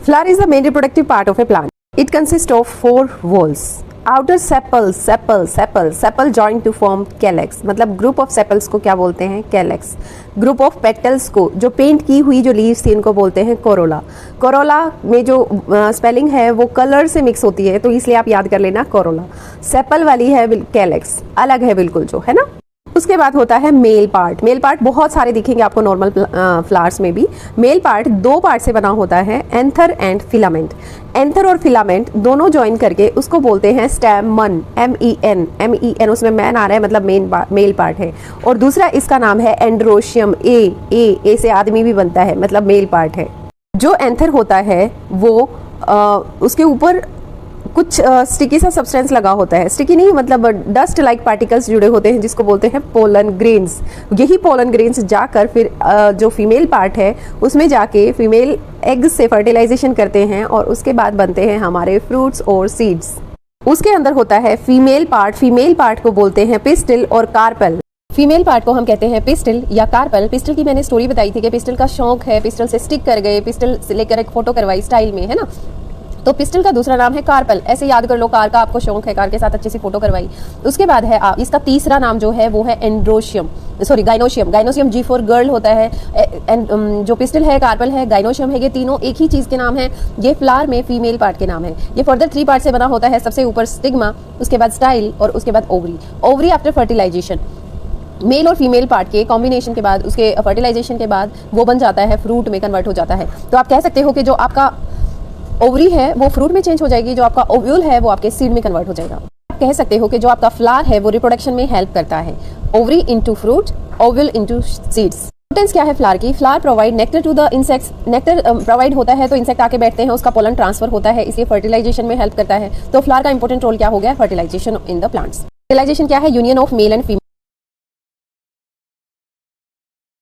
Flower is the main reproductive part of a plant. It consists of 4 whorls. Outer sepal joined to form calyx. मतलब group of sepals को क्या बोलते हैं? Calyx. Group of petals को, जो paint की हुई जो लीव्स थी, इनको बोलते हैं कोरोला. कोरोला में जो स्पेलिंग है वो कलर से मिक्स होती है, तो इसलिए आप याद कर लेना कोरोला. सेपल वाली है कैलेक्स, अलग है बिल्कुल जो है ना. उसके बाद होता है मेल पार्ट. मेल पार्ट बहुत सारे दिखेंगे आपको नॉर्मल फ्लावर्स में भी. मेल पार्ट 2 पार्ट से बना होता है, एंथर एंड फिलामेंट. एंथर और फिलामेंट दोनों ज्वाइन करके उसको बोलते हैं स्टैमन. MEN, उसमें मैन आ रहा है, मतलब मेल पार्ट है. और दूसरा इसका नाम है एंड्रोशियम. ए से आदमी भी बनता है, मतलब मेल पार्ट है. जो एंथर होता है वो उसके ऊपर कुछ स्टिकी सा सब्सटेंस लगा होता है. स्टिकी नहीं, मतलब डस्ट लाइक पार्टिकल्स जुड़े होते हैं, जिसको बोलते हैं पोलन ग्रेन्स. यही पोलन ग्रेन्स जाकर फिर जो फीमेल पार्ट है उसमें जाके फीमेल एग्स से फर्टिलाइजेशन करते हैं और उसके बाद बनते हैं हमारे फ्रूट्स और सीड्स. उसके अंदर होता है फीमेल पार्ट. फीमेल पार्ट को बोलते हैं पिस्टिल और कार्पल. फीमेल पार्ट को हम कहते हैं पिस्टिल या कार्पल. पिस्टिल की मैंने स्टोरी बताई थी कि पिस्टिल का शौक है, पिस्टिल से स्टिक कर गए, पिस्टिल से लेकर एक फोटो करवाई स्टाइल में, है ना. तो पिस्टल का दूसरा नाम है कार्पल. ऐसे याद कर लो, कार का आपको शौक है, कार के साथ अच्छी सी फोटो करवाई. उसके बाद है इसका तीसरा नाम जो है वो है gynoecium. Gynoecium G for girl होता है. जो पिस्टल है, कार्पल है, गाइनोशियम है, ये तीनों एक ही चीज के नाम है. ये फ्लावर में फीमेल पार्ट के नाम है. ये फर्दर 3 पार्ट से बना होता है. सबसे ऊपर स्टिग्मा, उसके बाद स्टाइल और उसके बाद ovary. Ovary after fertilisation, male और फीमेल पार्ट के कॉम्बिनेशन के बाद, उसके फर्टिलाइजेशन के बाद वो बन जाता है, फ्रूट में कन्वर्ट हो जाता है. तो आप कह सकते हो कि जो आपका ओवरी है वो फ्रूट में चेंज हो जाएगी, जो आपका ओव्यूल है वो आपके सीड में कन्वर्ट हो जाएगा. आप कह सकते हो कि जो आपका फ्लावर है वो रिप्रोडक्शन में हेल्प करता है. Ovary into fruit, ovule into seeds. Importance क्या है फ्लावर की? Flower provide nectar to the insects. Nectar provide होता है तो इंसेक्ट आके बैठते हैं, उसका पोलन ट्रांसफर होता है, इसलिए फर्टिलाइजेशन में हेल्प करता है. तो फ्लावर का इंपॉर्टेंट रोल क्या हो गया? Fertilisation in the plants. Fertilisation क्या है? Union of male and female